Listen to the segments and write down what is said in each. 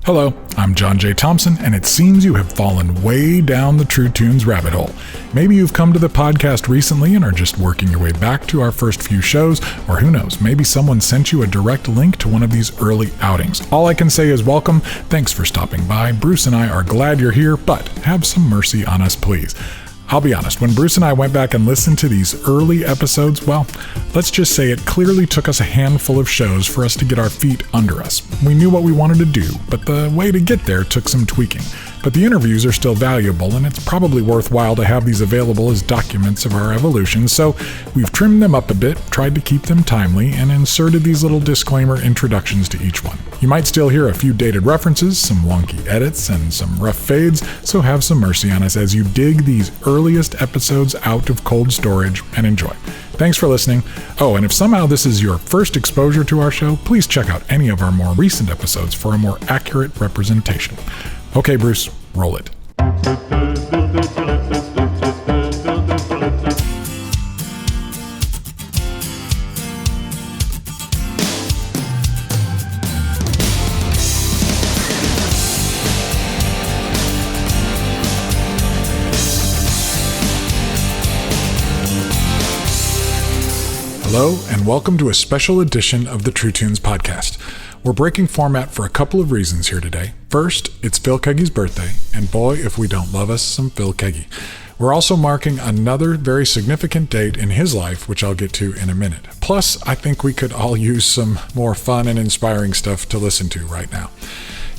Hello, I'm John J. Thompson, and it seems you have fallen way down the True Tunes rabbit hole. Maybe you've come to the podcast recently and are just working your way back to our first few shows, or who knows, maybe someone sent you a direct link to one of these early outings. All I can say is welcome, thanks for stopping by. Bruce and I are glad you're here, but have some mercy on us, please. I'll be honest, when Bruce and I went back and listened to these early episodes, well, let's just say it clearly took us a handful of shows for us to get our feet under us. We knew what we wanted to do, but the way to get there took some tweaking. But the interviews are still valuable, and it's probably worthwhile to have these available as documents of our evolution, so we've trimmed them up a bit, tried to keep them timely, and inserted these little disclaimer introductions to each one. You might still hear a few dated references, some wonky edits, and some rough fades, so have some mercy on us as you dig these earliest episodes out of cold storage and enjoy. Thanks for listening. Oh, and if somehow this is your first exposure to our show, please check out any of our more recent episodes for a more accurate representation. Okay, Bruce, roll it. Hello, and welcome to a special edition of the True Tunes podcast. We're breaking format for a couple of reasons here today. First, it's Phil Keaggy's birthday, and boy, if we don't love us some Phil Keaggy. We're also marking another very significant date in his life, which I'll get to in a minute. Plus, I think we could all use some more fun and inspiring stuff to listen to right now.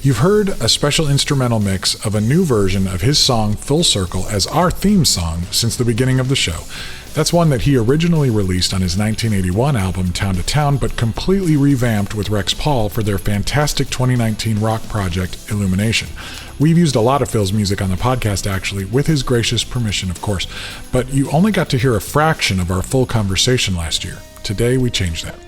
You've heard a special instrumental mix of a new version of his song Full Circle as our theme song since the beginning of the show. That's one that he originally released on his 1981 album Town to Town, but completely revamped with Rex Paul for their fantastic 2019 rock project Illumination. We've used a lot of Phil's music on the podcast actually, with his gracious permission of course, but you only got to hear a fraction of our full conversation last year. Today we changed that.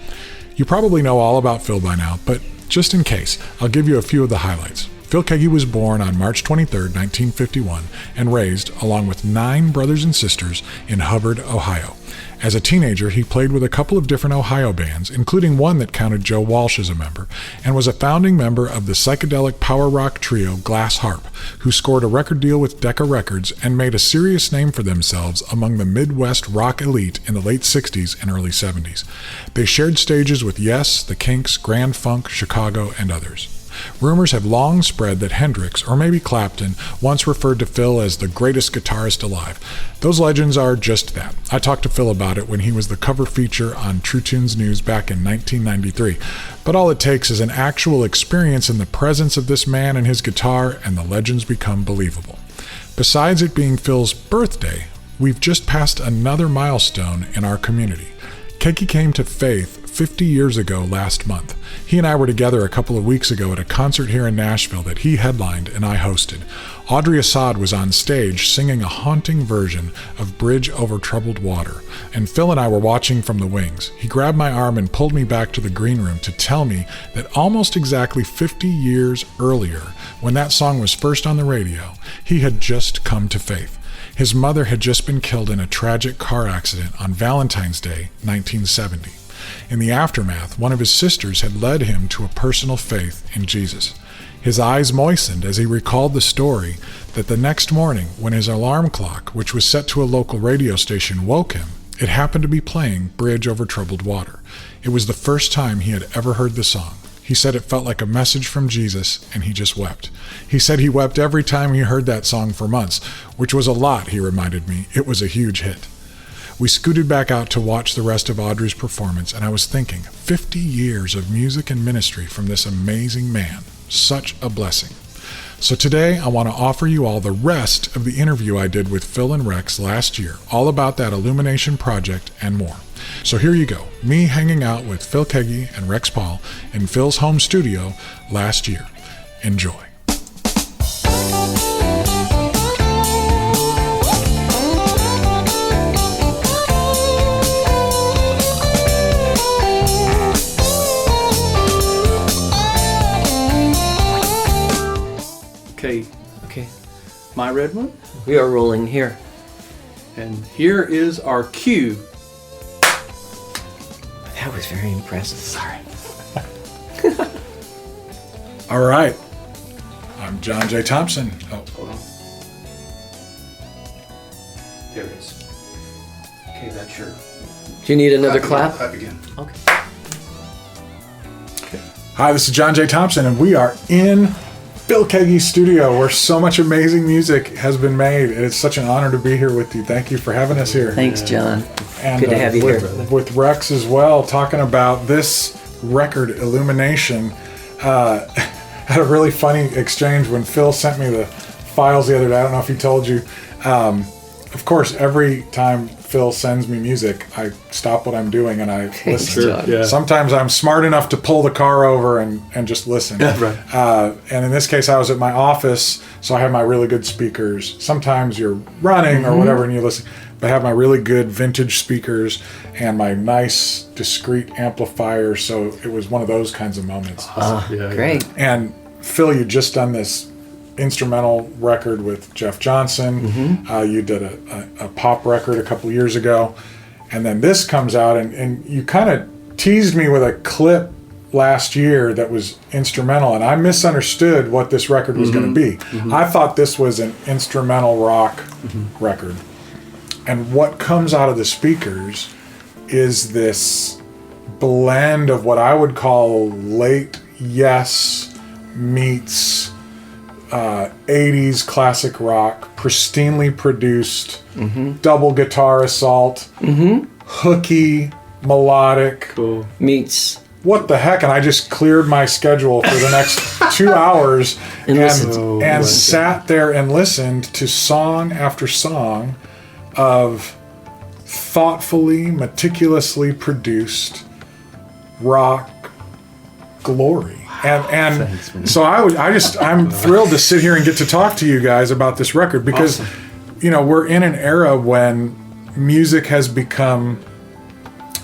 You probably know all about Phil by now, but just in case, I'll give you a few of the highlights. Phil Keaggy was born on March 23, 1951, and raised, along with 9 brothers and sisters, in Hubbard, Ohio. As a teenager, he played with a couple of different Ohio bands, including one that counted Joe Walsh as a member, and was a founding member of the psychedelic power rock trio Glass Harp, who scored a record deal with Decca Records and made a serious name for themselves among the Midwest rock elite in the late 60s and early 70s. They shared stages with Yes, The Kinks, Grand Funk, Chicago, and others. Rumors have long spread that Hendrix, or maybe Clapton, once referred to Phil as the greatest guitarist alive. Those legends are just that. I talked to Phil about it when he was the cover feature on True Tunes News back in 1993. But all it takes is an actual experience in the presence of this man and his guitar, and the legends become believable. Besides it being Phil's birthday, we've just passed another milestone in our community. Keaggy came to faith 50 years ago last month. He and I were together a couple of weeks ago at a concert here in Nashville that he headlined and I hosted. Audrey Assad was on stage singing a haunting version of Bridge Over Troubled Water, and Phil and I were watching from the wings. He grabbed my arm and pulled me back to the green room to tell me that almost exactly 50 years earlier, when that song was first on the radio, he had just come to faith. His mother had just been killed in a tragic car accident on Valentine's Day, 1970. In the aftermath, one of his sisters had led him to a personal faith in Jesus. His eyes moistened as he recalled the story that the next morning, when his alarm clock, which was set to a local radio station, woke him, it happened to be playing Bridge Over Troubled Water. It was the first time he had ever heard the song. He said it felt like a message from Jesus, and he just wept. He said he wept every time he heard that song for months, which was a lot, he reminded me. It was a huge hit. We scooted back out to watch the rest of Audrey's performance, and I was thinking, 50 years of music and ministry from this amazing man. Such a blessing. So today, I want to offer you all the rest of the interview I did with Phil and Rex last year, all about that Illumination project and more. So here you go, me hanging out with Phil Keaggy and Rex Paul in Phil's home studio last year. Enjoy. Okay. My red one? We are rolling here. And here is our cue. That was very impressive. Sorry. All right. I'm John J. Thompson. Oh, Hold on. There it is. Okay, that's your... Do you need another clap? Clap again. Okay. hi, this is John J. Thompson, and we are in Phil Keaggy's studio, where so much amazing music has been made. It's such an honor to be here with you. Thank you for having us here. Thanks, John. And, Good to have you with, here. with Rex as well, talking about this record, Illumination. Had a really funny exchange when Phil sent me the files the other day. I don't know if he told you. Of course, every time Phil sends me music, I stop what I'm doing and I listen. John. Yeah. Sometimes I'm smart enough to pull the car over and just listen. Right. And in this case, I was at my office, so I have my really good speakers. Sometimes you're running or whatever and you listen. But I have my really good vintage speakers and my nice discrete amplifier, so it was one of those kinds of moments. Yeah, Great. And Phil, you just done this instrumental record with Jeff Johnson. You did a pop record a couple years ago, and then this comes out, and you kind of teased me with a clip last year that was instrumental, and I misunderstood what this record was going to be. I thought this was an instrumental rock record, and what comes out of the speakers is this blend of what I would call late Yes meets 80s classic rock, pristinely produced, double guitar assault, hooky, melodic. Cool. Meets. What the heck? And I just cleared my schedule for the next 2 hours And listened. and sat there and listened to song after song of thoughtfully, meticulously produced rock glory. And so I'm thrilled to sit here and get to talk to you guys about this record because, you know, we're in an era when music has become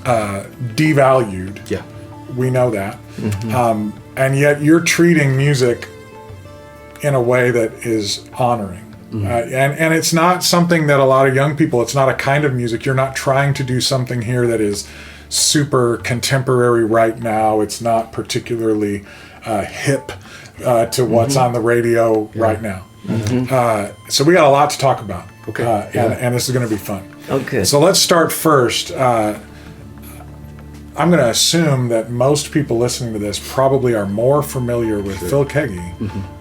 devalued. Yeah. We know that. And yet you're treating music in a way that is honoring. And it's not something that a lot of young people, it's not a kind of music. You're not trying to do something here that is super contemporary right now. It's not particularly hip to what's on the radio right now. So we got a lot to talk about. Okay. And this is going to be fun. Okay. So let's start first. I'm going to assume that most people listening to this probably are more familiar with Phil Keaggy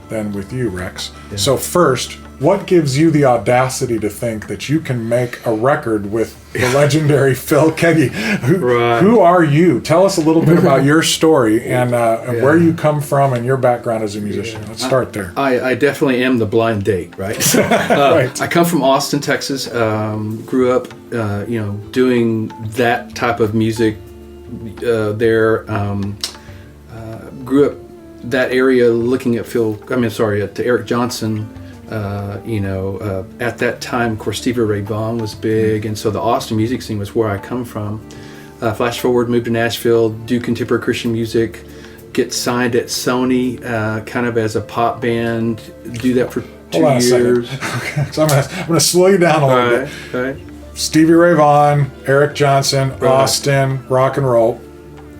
than with you, Rex. Yeah. So first, what gives you the audacity to think that you can make a record with the legendary Phil Keaggy? Who are you? Tell us a little bit about your story and where you come from and your background as a musician. Let's start there. I definitely am the blind date, right? Right. I come from Austin, Texas. Grew up, doing that type of music there. Grew up that area looking at to Eric Johnson. At that time, of course, Stevie Ray Vaughan was big, and so the Austin music scene was where I come from. Flash forward, moved to Nashville, do contemporary Christian music, get signed at Sony, kind of as a pop band, do that for 2 Hold on a years. second. Okay, so I'm gonna slow you down a little bit. Right. Stevie Ray Vaughan, Eric Johnson, Austin, rock and roll,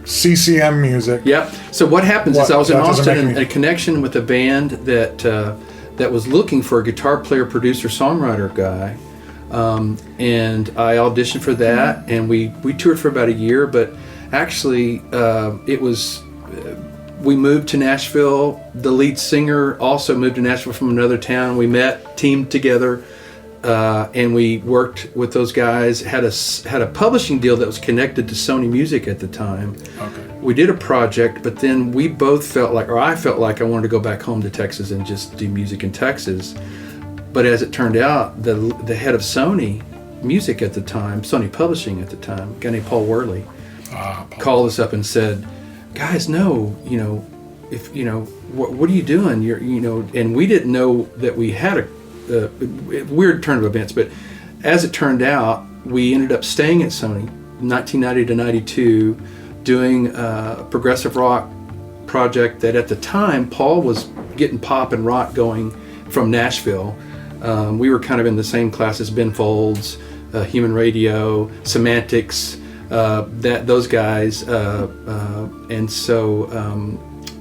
CCM music. Yep. So what happens is I was in That doesn't Austin make and a connection with a band that was looking for a guitar player, producer, songwriter guy. And I auditioned for that, and we toured for about a year, but actually we moved to Nashville. The lead singer also moved to Nashville from another town. We met, teamed together, and we worked with those guys, had a publishing deal that was connected to Sony Music at the time. Okay. We did a project, but then we both felt like, or I felt like I wanted to go back home to Texas and just do music in Texas. But as it turned out, the head of Sony Music at the time, Sony Publishing at the time, a guy named Paul Worley, called us up and said, "Guys, no, what are you doing? And we didn't know that we had a weird turn of events. But as it turned out, we ended up staying at Sony, 1990 to 92, doing a progressive rock project that at the time Paul was getting pop and rock going from Nashville. We were kind of in the same class as Ben Folds, Human Radio, Semantics, those guys, and so.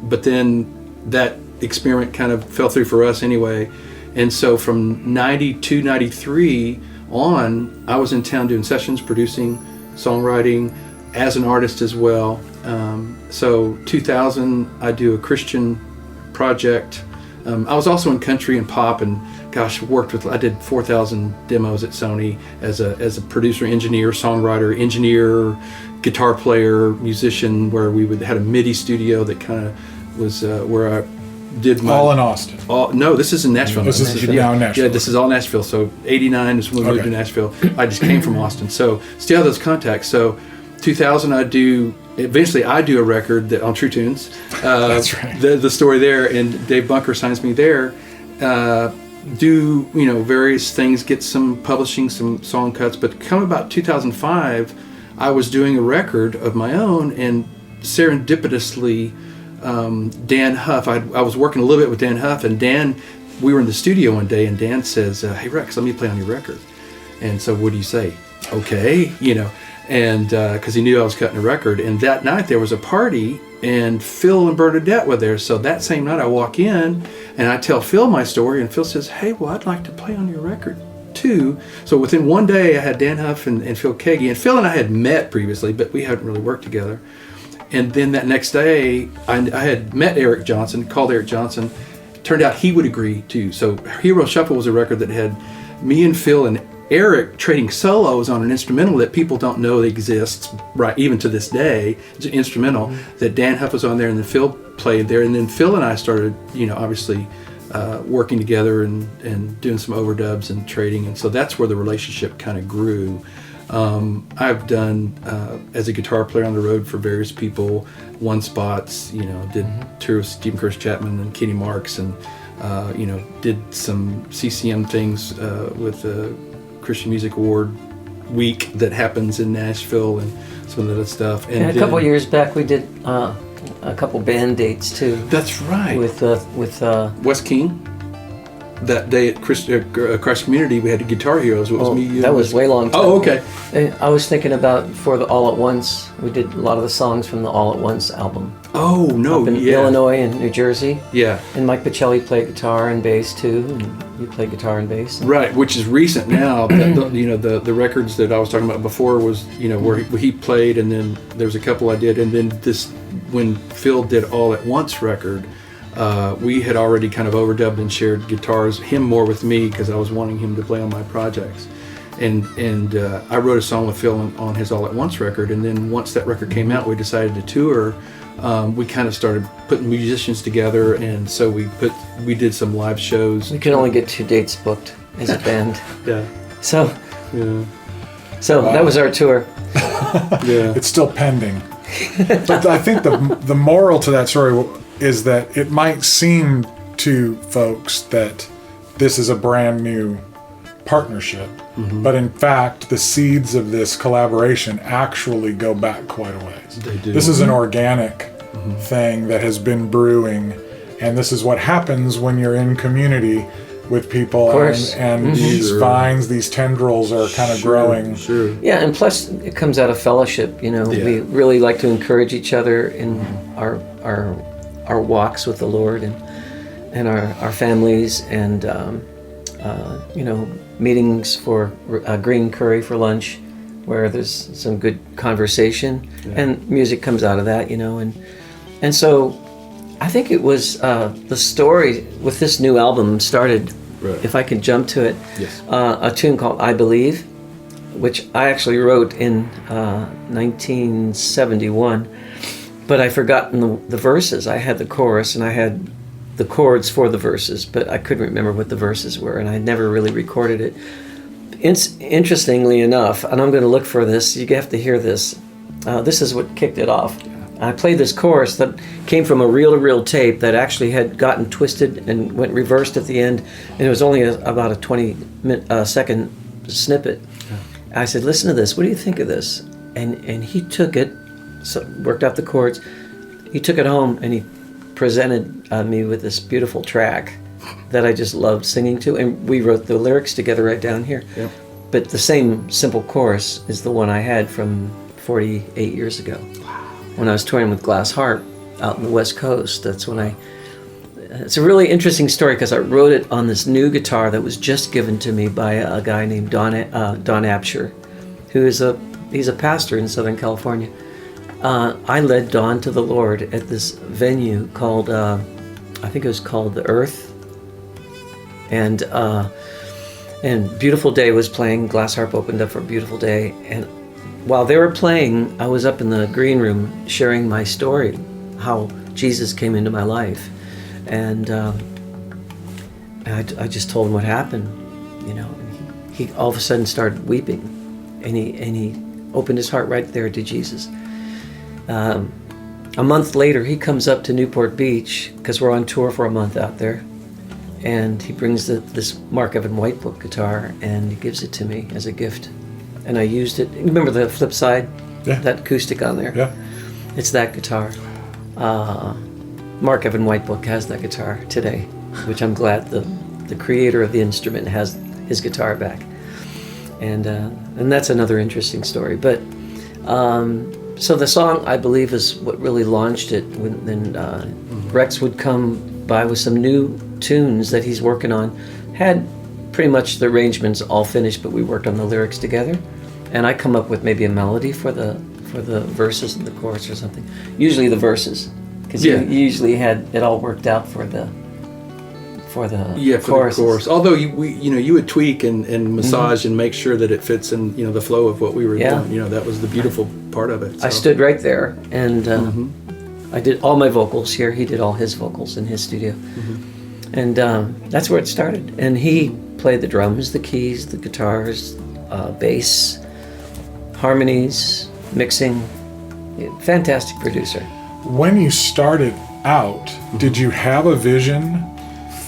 But then that experiment kind of fell through for us anyway. And so from 92, 93 on, I was in town doing sessions, producing, songwriting, as an artist as well. So 2000, I do a Christian project. I was also in country and pop, and gosh, I did 4,000 demos at Sony as a producer, engineer, songwriter, engineer, guitar player, musician, where we had a MIDI studio that kind of was where I did my... All in Austin? No, this is in Nashville. This is now Nashville. Yeah, this is all Nashville. So 89 is when we moved to Nashville. I just came from Austin. So still have those contacts. So 2000 eventually I do a record that on True Tunes. That's right. The story there, and Dave Bunker signs me there. Do various things, get some publishing, some song cuts, but come about 2005, I was doing a record of my own, and serendipitously, Dan Huff, I was working a little bit with Dan Huff, and we were in the studio one day, and Dan says, "Hey Rex, let me play on your record." And so, what do you say? Okay, and because he knew I was cutting a record, and that night there was a party, and Phil and Bernadette were there. So that same night I walk in and I tell Phil my story, and Phil says, "Hey, well, I'd like to play on your record too." So within one day I had Dan Huff and Phil Keaggy, and Phil and I had met previously, but we hadn't really worked together. And then that next day I had met Eric Johnson, called Eric Johnson. Turned out he would agree too. So Hero Shuffle was a record that had me and Phil and Eric trading solos on an instrumental that people don't know exists, right, even to this day. It's an instrumental that Dan Huff was on there, and then Phil played there, and then Phil and I started, obviously working together and doing some overdubs and trading, and so that's where the relationship kind of grew. I've done as a guitar player on the road for various people, won spots, did tours with Stephen Curtis Chapman and Kenny Marks, and did some CCM things with the Christian Music Award week that happens in Nashville and some of that stuff. And a couple of years back we did a couple band dates too. That's right. With Wes King. That day at Christ Community, we had the Guitar Heroes. It was me, you, that was way long time. Oh, okay. And I was thinking about for the All at Once. We did a lot of the songs from the All at Once album. Oh no! Up in Illinois and New Jersey. Yeah. And Mike Pacelli played guitar and bass too. And you played guitar and bass. Right, which is recent now. The records that I was talking about before was where he played, and then there's a couple I did, and then this when Phil did All at Once record. We had already kind of overdubbed and shared guitars, him more with me because I was wanting him to play on my projects. And I wrote a song with Phil on his All at Once record, and then once that record came out, we decided to tour. We kind of started putting musicians together, and so we did some live shows. We could only get 2 dates booked as a band. Yeah. So Wow. That was our tour. Yeah. It's still pending. But I think the moral to that story is that it might seem to folks that this is a brand new partnership, but in fact the seeds of this collaboration actually go back quite a ways. They do. This is an organic thing that has been brewing, and this is what happens when you're in community with people, Of course. and these vines, these tendrils are kind of growing. Sure. Yeah, and plus it comes out of fellowship. Yeah. We really like to encourage each other in our walks with the Lord and our families, and meetings for green curry for lunch, where there's some good conversation, and music comes out of that, and so I think it was the story with this new album started. Right. If I could jump to it, Yes. a tune called "I Believe," which I actually wrote in 1971. But I forgotten the verses. I had the chorus and I had the chords for the verses, but I couldn't remember what the verses were, and I never really recorded it. Interestingly enough, and I'm going to look for this, you have to hear this. This is what kicked it off. I played this chorus that came from a reel-to-reel tape that actually had gotten twisted and went reversed at the end, and it was only about a 20-second snippet. I said, "Listen to this. What do you think of this?" And he took it. So worked out the chords. He took it home and he presented me with this beautiful track that I just loved singing to, and we wrote the lyrics together right down here. Yep. But the same simple chorus is the one I had from 48 years ago when I was touring with Glass Harp out in the West Coast. That's when it's a really interesting story because I wrote it on this new guitar that was just given to me by a guy named Don Absher, who is he's a pastor in Southern California. I led Don to the Lord at this venue called, I think it was called The Earth, and Beautiful Day was playing. Glass Harp opened up for Beautiful Day, and while they were playing, I was up in the green room sharing my story, how Jesus came into my life, and I just told him what happened. He all of a sudden started weeping, and he opened his heart right there to Jesus. A month later, he comes up to Newport Beach because we're on tour for a month out there, and he brings this Mark Evan White Book guitar, and he gives it to me as a gift, and I used it. Remember the flip side, that acoustic on there? Yeah, it's that guitar. Mark Evan White Book has that guitar today, which I'm glad the creator of the instrument has his guitar back, and that's another interesting story. But so the song, I believe, is what really launched it. Then Rex would come by with some new tunes that he's working on. Had pretty much the arrangements all finished, but we worked on the lyrics together, and I come up with maybe a melody for the verses and the chorus or something. Usually the verses, because you usually had it all worked out for the chorus. Although you would tweak and massage and make sure that it fits in the flow of what we were doing. That was the beautiful part of it. So. I stood right there, and I did all my vocals here. He did all his vocals in his studio, and that's where it started. And he played the drums, the keys, the guitars, bass, harmonies, mixing. Fantastic producer. When you started out, did you have a vision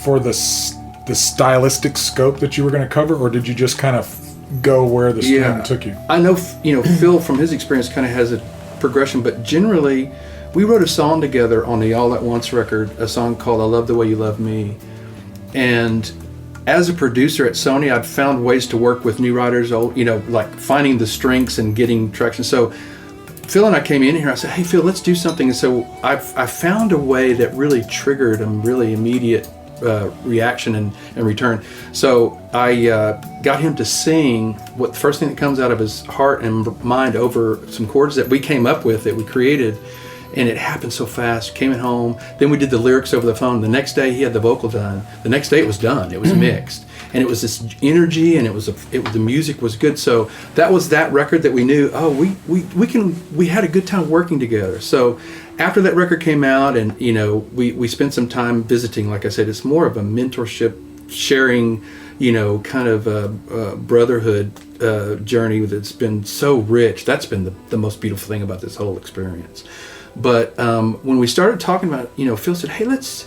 for the stylistic scope that you were going to cover, or did you just kind of go where the stream took you? I know, Phil from his experience kind of has a progression, but generally, we wrote a song together on the All at Once record, a song called "I Love the Way You Love Me," and as a producer at Sony, I'd found ways to work with new writers, like finding the strengths and getting traction. So Phil and I came in here. I said, "Hey, Phil, let's do something." And so I found a way that really triggered a really immediate reaction and return. So I got him to sing what the first thing that comes out of his heart and mind over some chords that we came up with, that we created, and it happened so fast. Came at home, then we did the lyrics over the phone. The next day he had the vocal done. The next day it was done. It was mixed, and it was this energy, and the music was good. So that was that record that we knew. Oh, we had a good time working together. So after that record came out, and we spent some time visiting. Like I said, it's more of a mentorship, sharing, kind of a brotherhood journey that's been so rich. That's been the most beautiful thing about this whole experience. But when we started talking about, Phil said, "Hey, let's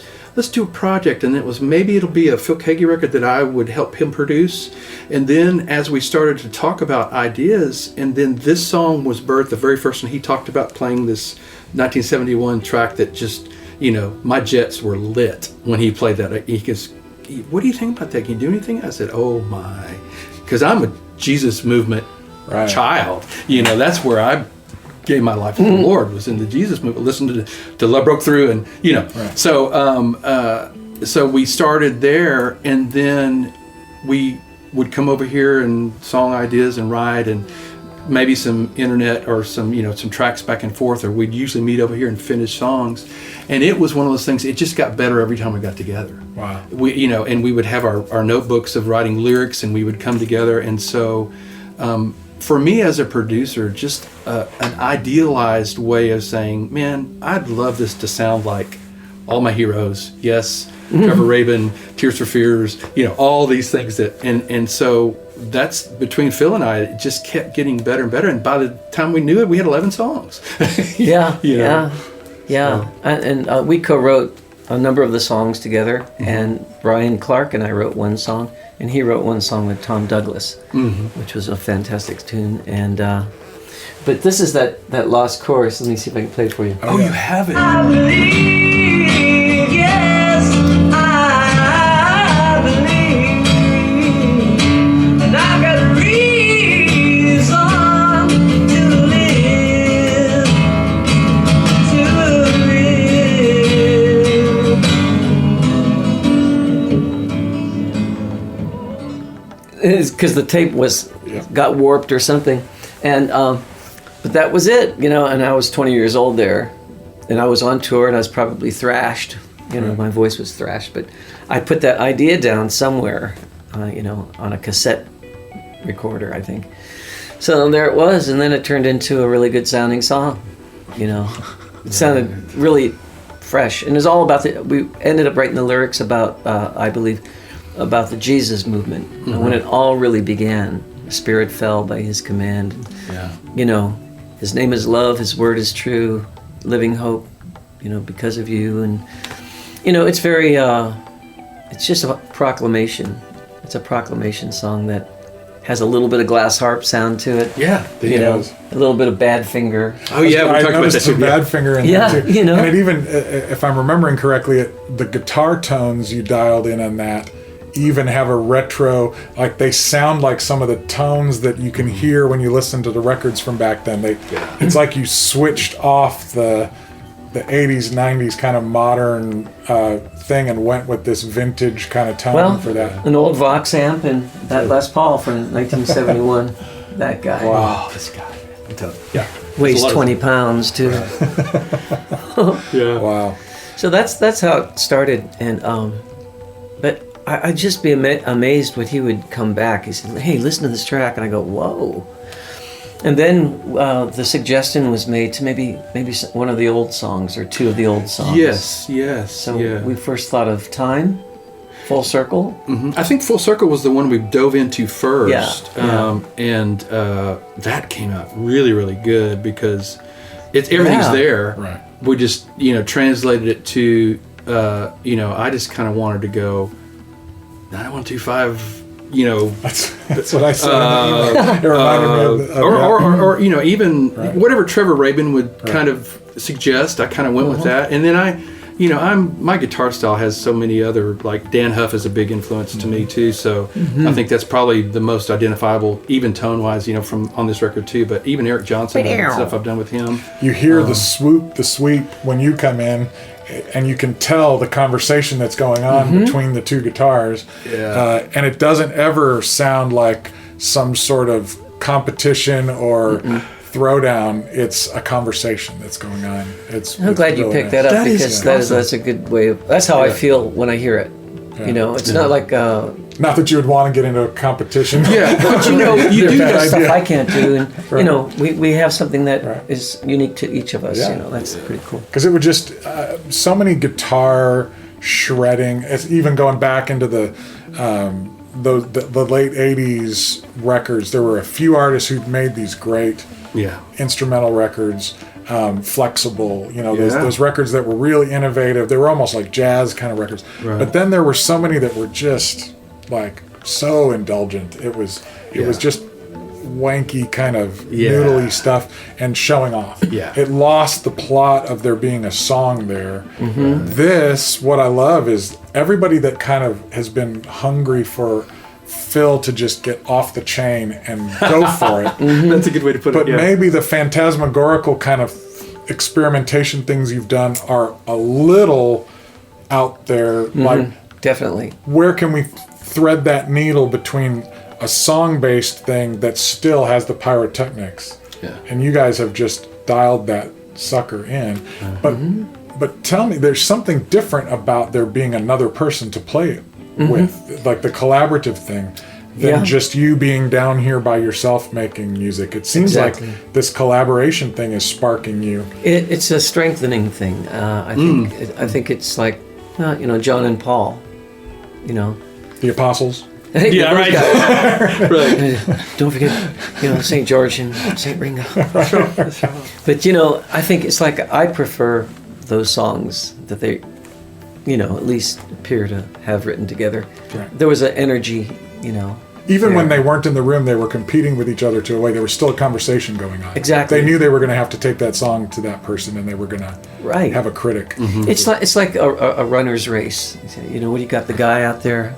do a project," and maybe it'll be a Phil Keaggy record that I would help him produce. And then as we started to talk about ideas, and then this song was birthed, the very first one. He talked about playing this 1971 track that just, my jets were lit when he played that. He goes, "What do you think about that? Can you do anything?" I said, "Oh my," because I'm a Jesus movement child. That's where I gave my life to the Lord, was in the Jesus movement. Listened to Love Broke Through, and so we started there, and then we would come over here and song ideas and write, and maybe some internet or some some tracks back and forth, or we'd usually meet over here and finish songs. And it was one of those things, it just got better every time we got together. Wow. And we would have our notebooks of writing lyrics, and we would come together. And so for me as a producer, just an idealized way of saying, man, I'd love this to sound like all my heroes. Yes, Trevor Rabin, Tears for Fears, all these things and so that's between Phil and I, it just kept getting better and better. And by the time we knew it, we had 11 songs. Yeah. And we co-wrote a number of the songs together, and Brian Clark and I wrote one song, and he wrote one song with Tom Douglas, which was a fantastic tune. And but this is that lost chorus. Let me see if I can play it for you. Oh, you have it. I believe, yes, I believe, and I've got a reason to live. because the tape got warped or something, and but that was it, you know. And I was 20 years old there, and I was on tour, and I was probably thrashed, you know. My voice was thrashed, but I put that idea down somewhere, you know, on a cassette recorder, I think. So there it was, and then it turned into a really good sounding song, you know. It sounded really fresh, and it was all about we ended up writing the lyrics about, I believe, about the Jesus movement. And when it all really began, the Spirit fell by His command. You know, His name is love, His word is true, living hope, you know, because of you. And, you know, it's very, it's just a proclamation. It's a proclamation song that has a little bit of glass harp sound to it. Yeah, you know, a little bit of Badfinger. Oh yeah, we talked about that some too. Badfinger in there too. You know, and it even, if I'm remembering correctly, the guitar tones you dialed in on that even have a retro, like they sound like some of the tones that you can hear when you listen to the records from back then. It's like you switched off the 80s, 90s kind of modern thing and went with this vintage kind of tone for that. An old Vox amp and that Les Paul from 1971. That guy. Wow. Oh, this guy. I'm telling you. Yeah. Weighs 20 pounds too. Yeah. Wow. So that's how it started, and but I'd just be amazed when he would come back. He said, "Hey, listen to this track," and I go, "Whoa." And then the suggestion was made to maybe one of the old songs or two of the old songs. Yes. So we first thought of Time, Full Circle. I think Full Circle was the one we dove into first. Yeah. And that came out really, really good because everything's there. Right. We just, you know, translated it to, you know, I just kind of wanted to go 9125. You know, that's what I said. It reminded me of or you know, even whatever Trevor Rabin would kind of suggest. I kind of went with that, and then my guitar style has so many other, like Dan Huff is a big influence to me too. So I think that's probably the most identifiable, even tone wise, you know, from on this record too. But even Eric Johnson and stuff I've done with him. You hear the sweep when you come in. And you can tell the conversation that's going on between the two guitars. Yeah. And it doesn't ever sound like some sort of competition or throwdown. It's a conversation that's going on. I'm glad you picked that up because that's a good way of, that's how I feel when I hear it. You know, it's not like not that you would want to get into a competition. Yeah, but you know, you do that stuff I can't do, and you know, we have something that is unique to each of us. Yeah. You know, that's pretty cool. Because it would just so many guitar shredding. It's even going back into the late '80s records. There were a few artists who'd made these great instrumental records. Flexible, you know, those records that were really innovative. They were almost like jazz kind of records. Right. But then there were so many that were just like so indulgent. It was just wanky kind of noodly stuff and showing off. Yeah. It lost the plot of there being a song there. This, what I love is everybody that kind of has been hungry for Phil to just get off the chain and go for it. That's a good way to put it. But maybe the phantasmagorical kind of experimentation things you've done are a little out there. Like, definitely. Where can we thread that needle between a song-based thing that still has the pyrotechnics? Yeah. And you guys have just dialed that sucker in. But tell me, there's something different about there being another person to play it with, like the collaborative thing, than just you being down here by yourself making music. It seems like this collaboration thing is sparking you. It's a strengthening thing. I think it's like, you know, John and Paul, you know. The Apostles. Yeah, right. Right. Don't forget, you know, St. George and St. Ringo. But, you know, I think it's like I prefer those songs that they, you know, at least appear to have written together. Right. There was an energy, you know. Even when they weren't in the room, they were competing with each other to a way. There was still a conversation going on. Exactly. They knew they were going to have to take that song to that person, and they were going to have a critic. It's like a runner's race. You know, when you got the guy out there,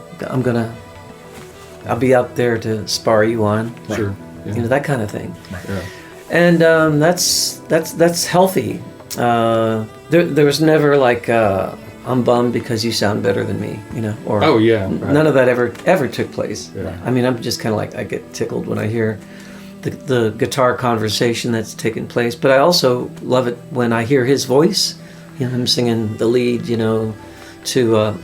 I'll be out there to spar you on. Sure. Yeah. You know, that kind of thing. Yeah. And that's healthy. There was never like I'm bummed because you sound better than me, or Oh, yeah, right. none of that ever took place. Yeah. I mean, I'm just kind of like, I get tickled when I hear the guitar conversation that's taking place, but I also love it when I hear his voice, him singing the lead, to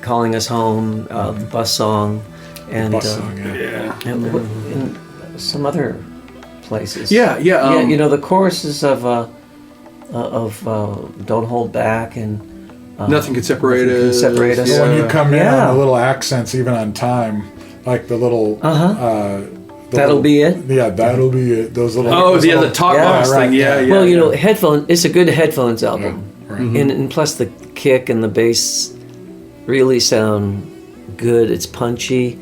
Calling Us Home, the bus song, and, Bus song, yeah. Yeah. and some other places. Yeah. The choruses of Don't Hold Back and Nothing Can Separate Nothing Can Us. Separate Us. So when you come in Yeah. on the little accents, even on time, like the little, That'll Be It. Yeah, that'll be it. Those little. Oh, those yeah, the little- talk Yeah, box right, thing. Yeah, yeah. yeah. Well, yeah. it's a good headphones album. Right. And plus the kick and the bass really sound good. It's punchy,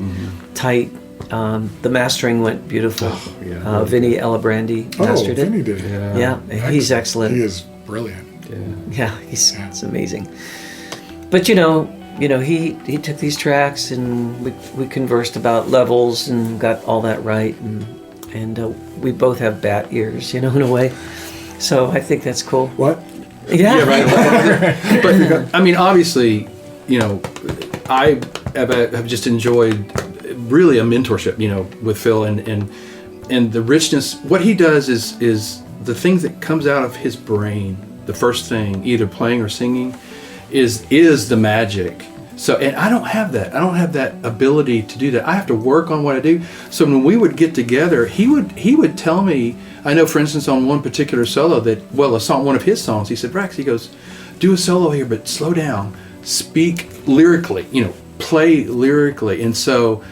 tight. The mastering went beautiful. yeah. Vinny Elabrandi Oh, mastered Vinny it. did it. Yeah, he's excellent. He is brilliant. Yeah. Yeah, it's amazing. But he took these tracks and we conversed about levels and got all that right, and we both have bat ears, in a way. So I think that's cool. What? Yeah. Yeah, right. But I mean, obviously, I have just enjoyed really a mentorship, with Phil and the richness. What he does is the things that comes out of his brain. The first thing, either playing or singing, is the magic. So, and I don't have that. I don't have that ability to do that. I have to work on what I do. So when we would get together, he would tell me. I know, for instance, on one particular solo one of his songs, he said, Rex, he goes, do a solo here, but slow down, speak lyrically, play lyrically. And so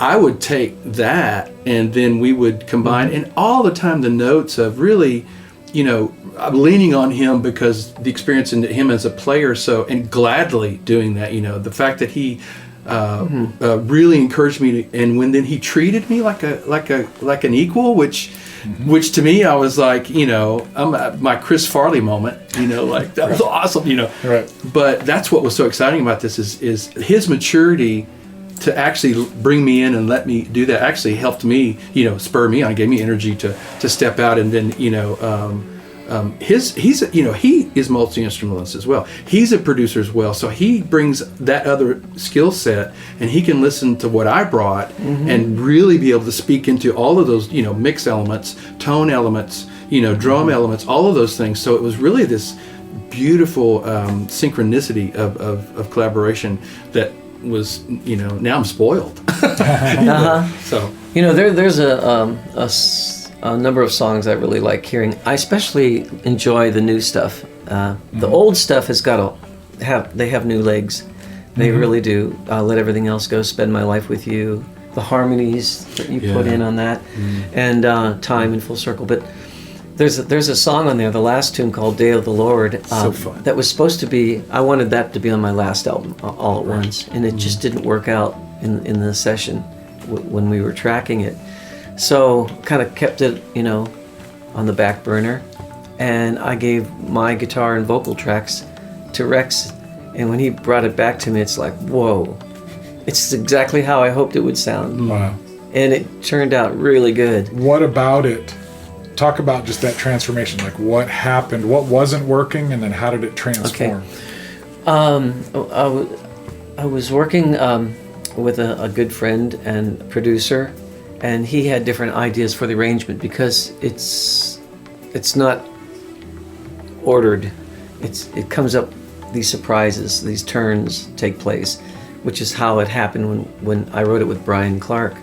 I would take that, and then we would combine, and all the time the notes of really, I'm leaning on him because the experience in him as a player. So, and gladly doing that, the fact that he really encouraged me to, and when then he treated me like an equal, which to me, I was like, I'm at my Chris Farley moment, like that was awesome, Right. But that's what was so exciting about this is his maturity to actually bring me in and let me do that actually helped me, spur me on, gave me energy to step out. And then, he is multi-instrumentalist as well. He's a producer as well. So he brings that other skill set, and he can listen to what I brought and really be able to speak into all of those, mix elements, tone elements, drum elements, all of those things. So it was really this beautiful synchronicity of collaboration that was, now I'm spoiled. So There's a number of songs I really like hearing. I especially enjoy the new stuff. The old stuff has got they have new legs. They really do. Let Everything Else Go, Spend My Life With You, the harmonies that you put in on that, and Time in Full Circle. But there's a song on there, the last tune called Day of the Lord, So fun. that was supposed to be, I wanted that to be on my last album all at once, and it just didn't work out in the session when we were tracking it. So kind of kept it, on the back burner, and I gave my guitar and vocal tracks to Rex, and when he brought it back to me, it's like, whoa, it's exactly how I hoped it would sound. Wow. And it turned out really good. What about it? Talk about just that transformation. Like what happened? What wasn't working, and then how did it transform? I was working with a good friend and producer, and he had different ideas for the arrangement because it's not ordered. It comes up, these surprises, these turns take place, which is how it happened when I wrote it with Brian Clark.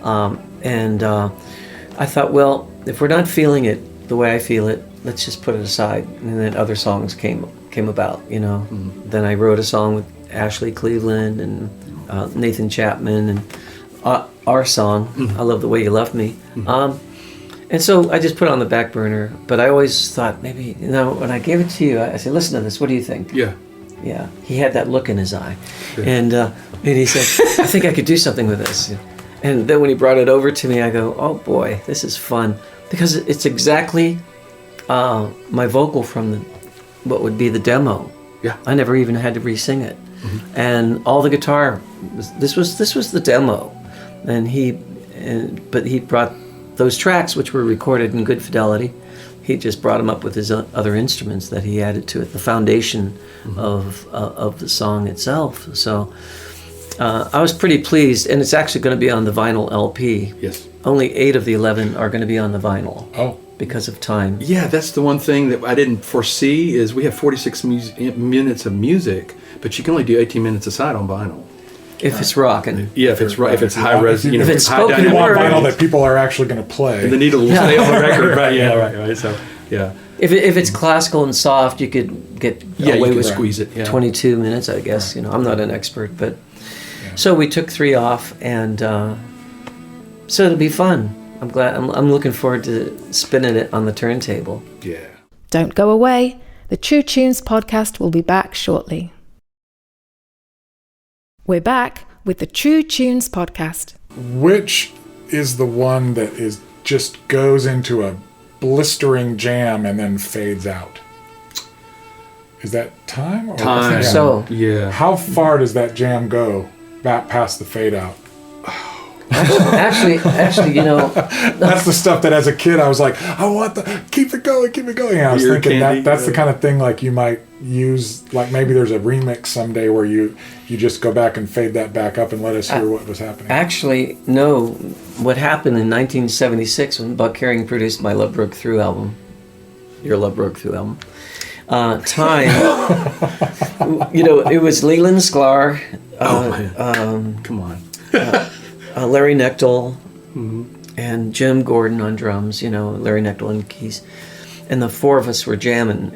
And I thought, well, if we're not feeling it the way I feel it, let's just put it aside. And then other songs came about, Then I wrote a song with Ashley Cleveland and Nathan Chapman, and our song, I Love the Way You Left Me. And so I just put it on the back burner, but I always thought maybe, when I gave it to you, I said, listen to this, what do you think? yeah. Yeah, he had that look in his eye. And he said, I think I could do something with this. And then when he brought it over to me, I go, oh boy, this is fun. Because it's exactly my vocal from what would be the demo. Yeah. I never even had to re-sing it. And all the guitar, this was the demo. And but he brought those tracks, which were recorded in good fidelity. he just brought them up with his other instruments that he added to it, the foundation of the song itself. So I was pretty pleased, and it's actually going to be on the vinyl LP. Yes. Only 8 of the 11 are going to be on the vinyl. Oh. Because of time. Yeah, that's the one thing that I didn't foresee is we have 46 minutes of music, but you can only do 18 minutes a side on vinyl. If it's rocking. Yeah, if it's high res, if it's high spoken You want word. vinyl that people are actually going to play. And the needle will stay on the record, right? Yeah, right. So, yeah. If it's classical and soft, you could get Yeah, away you with can squeeze it. Yeah. 22 minutes, I guess. I'm not an expert, but so we took 3 off, and so it'll be fun. I'm glad. I'm looking forward to spinning it on the turntable. Yeah. Don't go away. The True Tunes podcast will be back shortly. We're back with the True Tunes podcast. Which is the one that is just goes into a blistering jam and then fades out? Is that Time? Or Time. Yeah. So Yeah. How far does that jam go back past the fade out? actually, That's the stuff that as a kid I was like, I want keep it going. And I was Ear thinking candy, that's the kind of thing like you might use, like maybe there's a remix someday where you just go back and fade that back up and let us hear what was happening. actually, no. What happened in 1976 when Buck Herring produced my Love Broke Through album, your Love Broke Through album, Time. It was Leland Sklar. Come on. Larry Knechtel and Jim Gordon on drums, Larry Knechtel on keys, and the 4 of us were jamming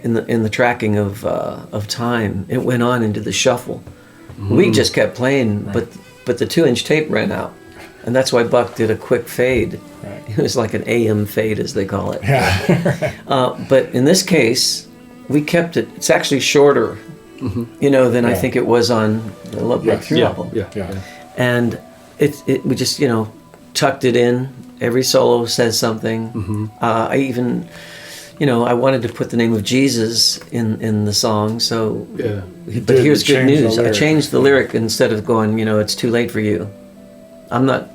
in the tracking of Time. It went on into the shuffle. We just kept playing, but the 2-inch tape ran out, and that's why Buck did a quick fade. Right. It was like an AM fade, as they call it. Yeah. But in this case, we kept it. It's actually shorter, than I think it was on the Love Broke Through album. Yeah. And we just tucked it in. Every solo says something. I even I wanted to put the name of Jesus in the song. So Yeah. but here's You good changed the news. I lyric. changed the lyric instead of going, it's too late for you. I'm not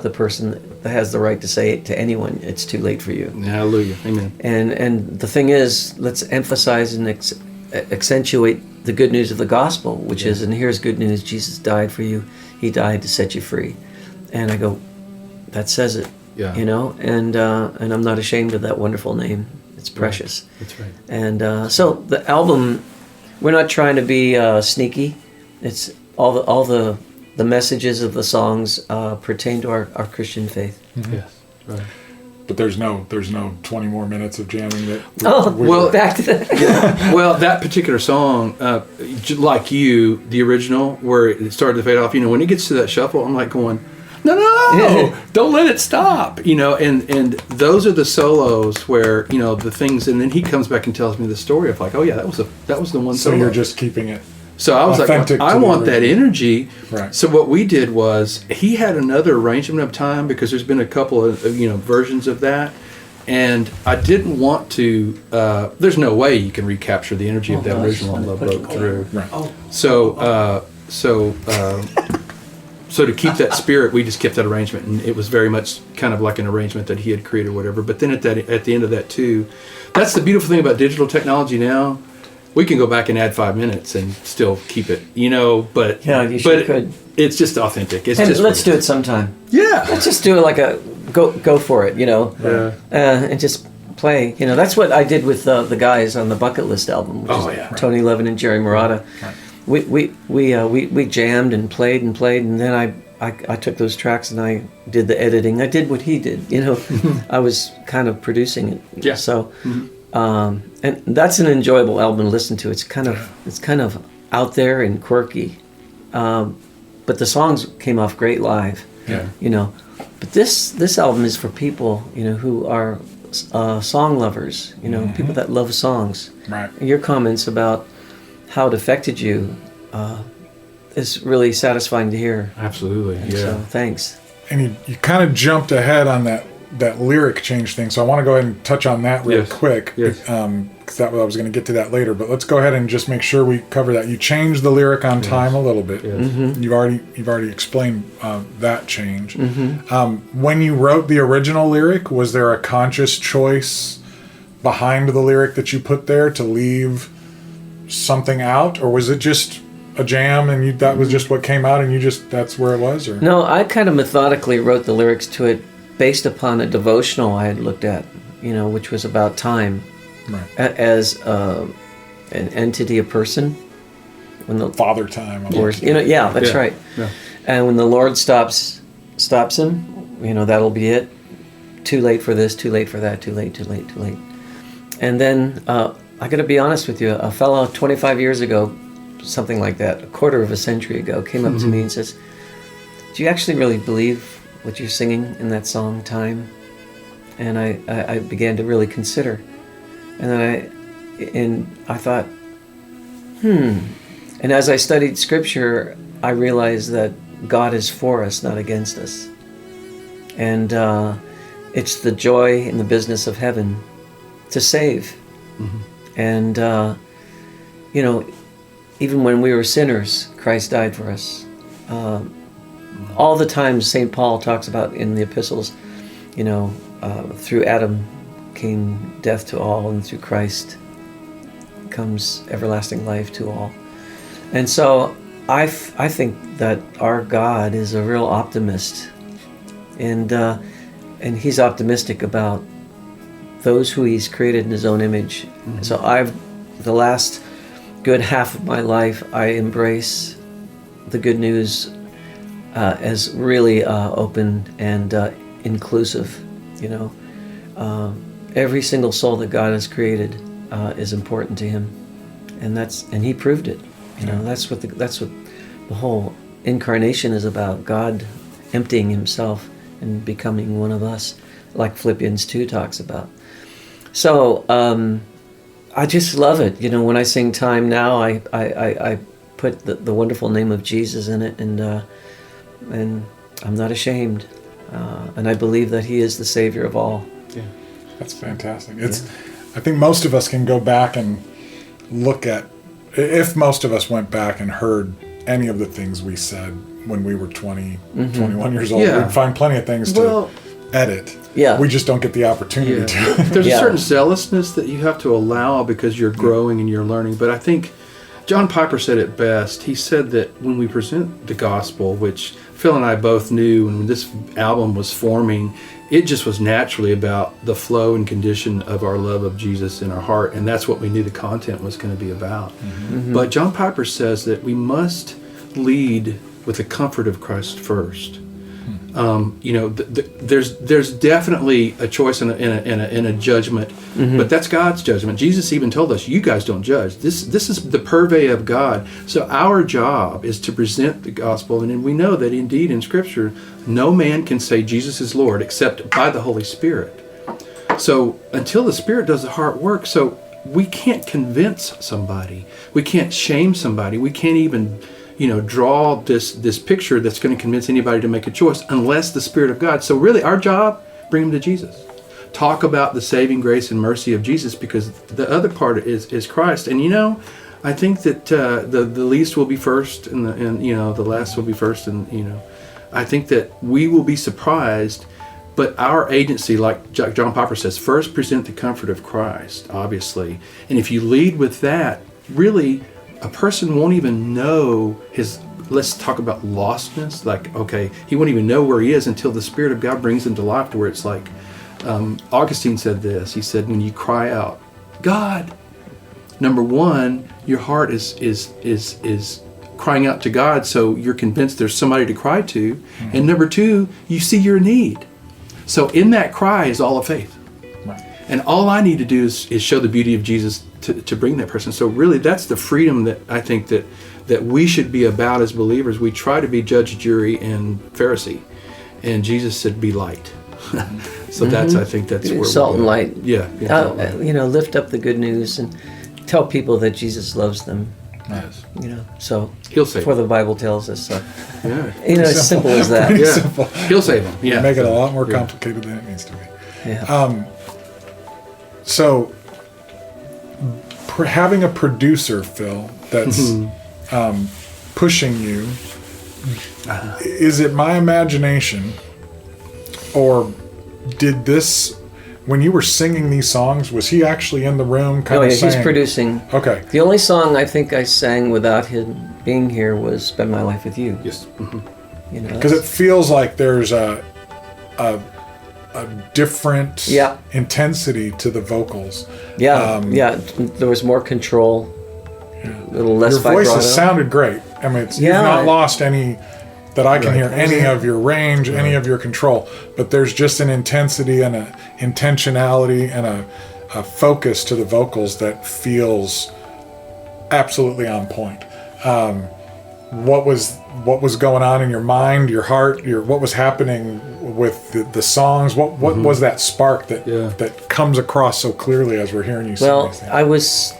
the person that has the right to say it to anyone. It's too late for you. Hallelujah. Amen. And the thing is, let's emphasize and accentuate the good news of the gospel, which is, and here's good news: Jesus died for you. He died to set you free. And I go, that says it. Yeah. And I'm not ashamed of that wonderful name. It's precious. That's right. And so the album, we're not trying to be sneaky. It's all the messages of the songs pertain to our Christian faith. Yes. Right. But there's no 20 more minutes of jamming that. Well, Back to that. Well, that particular song, like you, the original, where it started to fade off, when it gets to that shuffle, I'm like going, no, don't let it stop, and those are the solos where, the things, and then he comes back and tells me the story of like, oh yeah, that was the one So solo. you're just keeping it. So I was authentic like, I to the want that original. energy. Right. So what we did was he had another arrangement of Time because there's been a couple of versions of that, and I didn't want to. There's no way you can recapture the energy of that original on Love Broke Through. Right. So to keep that spirit, we just kept that arrangement, and it was very much kind of like an arrangement that he had created or whatever. But then at the end of that too, that's the beautiful thing about digital technology now. We can go back and add 5 minutes and still keep it, but Yeah, you sure could. It's just authentic. It's And just let's do it sometime. Yeah. Let's just do it like a go for it, Yeah. and just play. That's what I did with the guys on the Bucket List album. Which Oh, is yeah. Tony Levin and Jerry Murata. Right. We jammed and played, and then I took those tracks and I did the editing. I did what he did. I was kind of producing it. Yeah. So. And that's an enjoyable album to listen to. It's kind of out there and quirky, but the songs came off great live. Yeah. But this album is for people who are song lovers. People that love songs. Right. And your comments about how it affected you is really satisfying to hear. Absolutely. And Yeah. So thanks. And you kind of jumped ahead on that that lyric change thing. So I want to go ahead and touch on that real Yes. quick. Yes. Because I was going to get to that later. But let's go ahead and just make sure we cover that. You changed the lyric on time a little bit. Yes. You've already explained that change. When you wrote the original lyric, was there a conscious choice behind the lyric that you put there to leave something out, or was it just a jam and that was just what came out and that's where it was? Or No, I kind of methodically wrote the lyrics to it based upon a devotional I had looked at, which was about time right. as an entity, a person. When the Father time, Or, yeah, that's Yeah. right. Yeah. And when the Lord stops him, that'll be it. Too late for this, too late for that, too late, too late, too late. And then I got to be honest with you, a fellow 25 years ago, something like that, a quarter of a century ago, came up to me and says, "Do you actually really believe what you're singing in that song, Time?" And I began to really consider. And then I thought, And as I studied Scripture, I realized that God is for us, not against us. And it's the joy in the business of heaven to save. And, even when we were sinners, Christ died for us. All the times St. Paul talks about in the epistles, through Adam came death to all, and through Christ comes everlasting life to all. And so I think that our God is a real optimist, and He's optimistic about those who He's created in His own image. So the last good half of my life, I embrace the good news as really open and inclusive. Every single soul that God has created is important to Him, and He proved it. That's what the whole incarnation is about. God emptying Himself and becoming one of us, like Philippians 2 talks about. So I just love it. When I sing Time now, I put the wonderful name of Jesus in it, and I'm not ashamed, and I believe that He is the Savior of all. Yeah. That's fantastic. I think most of us can go back and look at, if most of us went back and heard any of the things we said when we were 20, 21 years old, Yeah. we'd find plenty of things to edit. Yeah. We just don't get the opportunity to. There's Yeah. a certain zealousness that you have to allow because you're growing and you're learning. But I think John Piper said it best. He said that when we present the gospel, which Phil and I both knew when this album was forming, it just was naturally about the flow and condition of our love of Jesus in our heart. And that's what we knew the content was going to be about. But John Piper says that we must lead with the comfort of Christ first. There's definitely a choice and a judgment, but that's God's judgment. Jesus even told us, "You guys don't judge." This is the purvey of God. So our job is to present the gospel, and we know that indeed in Scripture, no man can say Jesus is Lord except by the Holy Spirit. So until the Spirit does the heart work, so we can't convince somebody, we can't shame somebody, we can't even draw this picture that's going to convince anybody to make a choice unless the Spirit of God. So really our job, bring them to Jesus. Talk about the saving grace and mercy of Jesus, because the other part is Christ. And I think that the least will be first and the last will be first, and I think that we will be surprised. But our agency, like John Piper says, first present the comfort of Christ, obviously. And if you lead with that, really a person won't even know let's talk about lostness. Like, okay, he won't even know where he is until the Spirit of God brings him to life, to where it's like, Augustine said this. He said, when you cry out, God, number one, your heart is crying out to God, so you're convinced there's somebody to cry to. And number two, you see your need. So in that cry is all of faith. Right. And all I need to do is show the beauty of Jesus to bring that person. So really that's the freedom that I think that we should be about as believers. We try to be judge, jury, and Pharisee. And Jesus said, be light. So I think that's where salt and light. Yeah. Lift up the good news and tell people that Jesus loves them. Yes. You know, so He'll save that's what them. the Bible tells us. So, Yeah. you know, as simple as that. Pretty Yeah. simple. He'll save them. Yeah. Make it a lot more Yeah. complicated than it needs to be. Yeah. So, having a producer, Phil, that's pushing you, is it my imagination, or did this, when you were singing these songs, was he actually in the room kind Oh, of yeah, saying? he's producing. Okay. The only song I think I sang without him being here was "Spend My Life with You." Yes. Mhm. You know, Because it feels like there's a different Yeah. intensity to the vocals. yeah, yeah. There was more control, a little less Your vibrato. voice has sounded great. I mean, you've Yeah, not lost any, that I can Right. hear any of your range, any of your control. But there's just an intensity and a intentionality and a focus to the vocals that feels absolutely on point. What was going on in your mind, your heart, what was happening with the songs? What was that spark that comes across so clearly as we're hearing you sing Well, these things?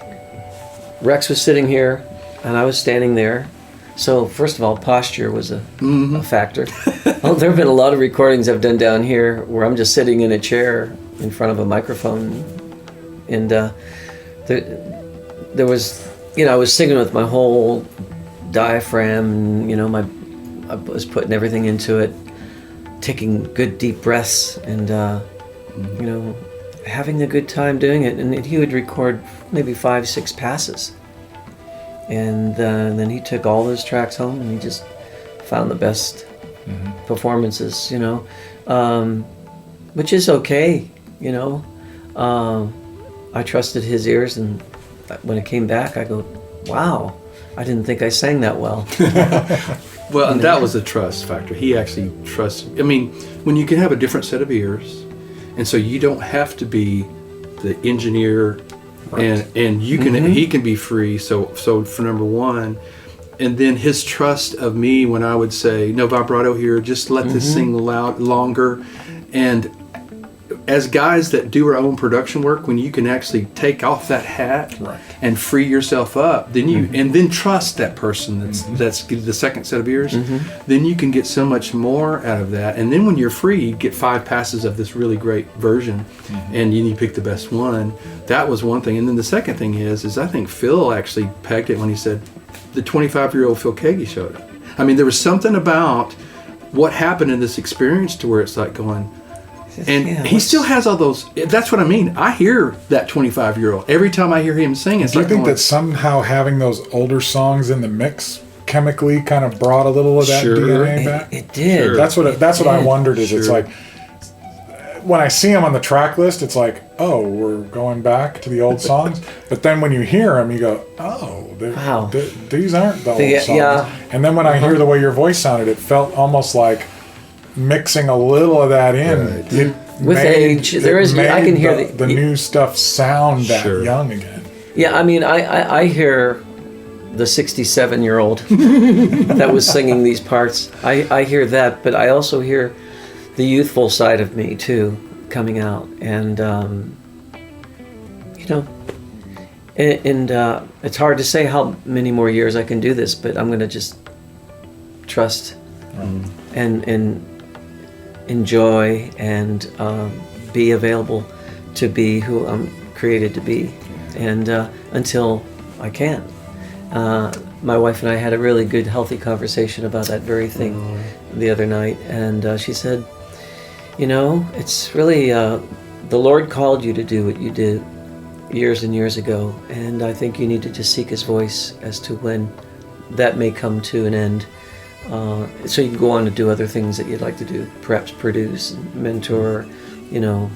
Rex was sitting here, and I was standing there. So first of all, posture was a factor. Well, there have been a lot of recordings I've done down here where I'm just sitting in a chair in front of a microphone, and there was, you know, I was singing with my whole diaphragm, and, you know, I was putting everything into it, taking good deep breaths, and you know, having a good time doing it. And he would record maybe 5-6 passes, and then he took all those tracks home and he just found the best performances, you know, which is okay, you know. I trusted his ears, and when it came back, I go, wow, I didn't think I sang that well. Well, and that was the trust factor. He actually trusted. I mean, when you can have a different set of ears, and so you don't have to be the engineer, and you can he can be free. So for number one, and then his trust of me when I would say no vibrato here, just let this sing longer, and as guys that do our own production work, when you can actually take off that hat and free yourself up, then you and then trust that person that's the second set of ears, then you can get so much more out of that. And then when you're free, you get 5 passes of this really great version, and you pick the best one. That was one thing. And then the second thing is I think Phil actually pegged it when he said the 25-year-old Phil Keaggy showed up. I mean, there was something about what happened in this experience to where it's like going. And he still has all those. That's what I mean. I hear that 25-year-old every time I hear him sing. It's Do you like think going, that somehow having those older songs in the mix chemically kind of brought a little of that Sure. DNA back? It did. Sure. That's what I wondered. Is it's Sure. like when I see them on the track list, it's like, oh, we're going back to the old songs. But then when you hear them, you go, oh, Wow. These aren't the old songs. Yeah. And then when I hear the way your voice sounded, it felt almost like mixing a little of that in. Right. It With age, it there is- I can made hear the new stuff sound that Sure. young again. Yeah, I mean, I hear the 67-year-old that was singing these parts. I hear that, but I also hear the youthful side of me too coming out, and you know, and it's hard to say how many more years I can do this, but I'm gonna just trust and enjoy and be available to be who I'm created to be, and until I can. My wife and I had a really good, healthy conversation about that very thing the other night, and she said, you know, it's really the Lord called you to do what you did years and years ago, and I think you need to just seek His voice as to when that may come to an end, so you can go on to do other things that you'd like to do, perhaps produce, mentor, you know,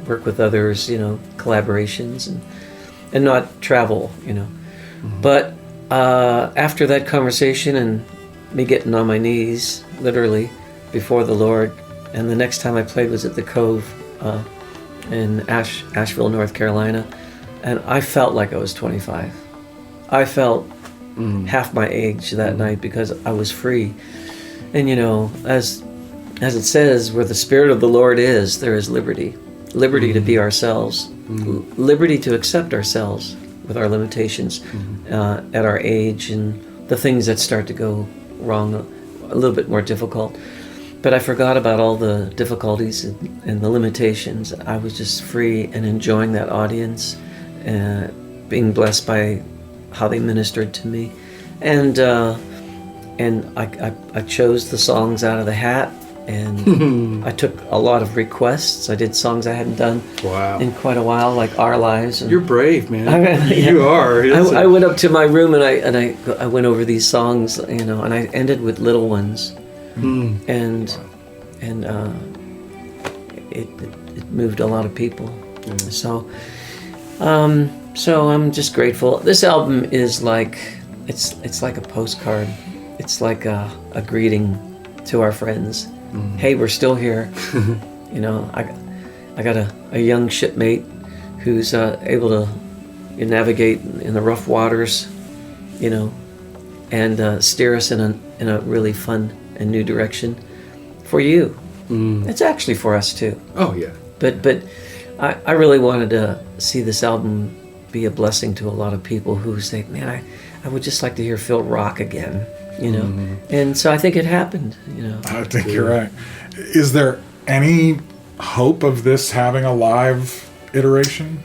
work with others, you know, collaborations, and not travel, you know. But after that conversation and me getting on my knees, literally, before the Lord, and the next time I played was at the Cove in Asheville, North Carolina, and I felt like I was 25. I felt half my age that night because I was free. And you know, as it says, where the Spirit of the Lord is, there is liberty. Liberty to be ourselves. Liberty to accept ourselves. with our limitations at our age, and the things that start to go wrong a little bit more difficult. But I forgot about all the difficulties and the limitations. I was just free and enjoying that audience, being blessed by how they ministered to me, and I chose the songs out of the hat, and I took a lot of requests. I did songs I hadn't done in quite a while, like Our Lives. And you're brave, man. You are. I went up to my room and I went over these songs, and I ended with Little Ones, and it moved a lot of people. So I'm just grateful. This album is like it's like a postcard. It's like a greeting to our friends. Hey, we're still here. I got a young shipmate who's able to navigate in the rough waters, and steer us in a really fun and new direction for you. It's actually for us too. Oh yeah. But I really wanted to see this album be a blessing to a lot of people who say, man, I would just like to hear Phil rock again, And so I think it happened, I think you're right. Is there any hope of this having a live iteration?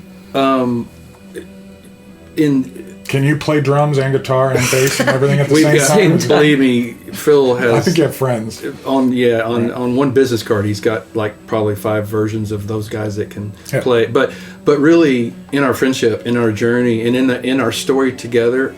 Can you play drums and guitar and bass and everything at the same time? Believe me, Phil has. I think you have friends. On one business card, he's got like probably 5 versions of those guys that can play. But really, in our friendship, in our journey, and in our story together,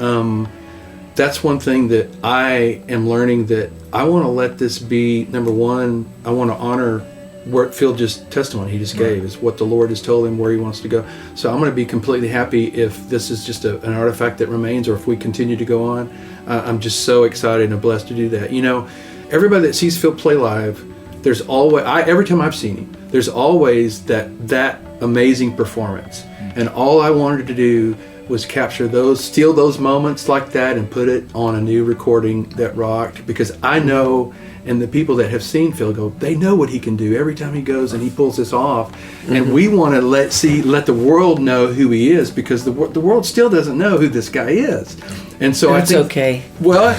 that's one thing that I am learning, that I want to let this be, number one, I want to honor what Phil just testimony he just gave, is what the Lord has told him, where he wants to go. So I'm going to be completely happy if this is just an artifact that remains, or if we continue to go on. I'm just so excited and blessed to do that. Everybody that sees Phil play live, there's always, every time I've seen him, there's always that amazing performance. And all I wanted to do was steal those moments like that and put it on a new recording that rocked, because I know, and the people that have seen Phil go, they know what he can do every time he goes and he pulls this off. And we want to let the world know who he is, because the world still doesn't know who this guy is. And so that's okay. Well,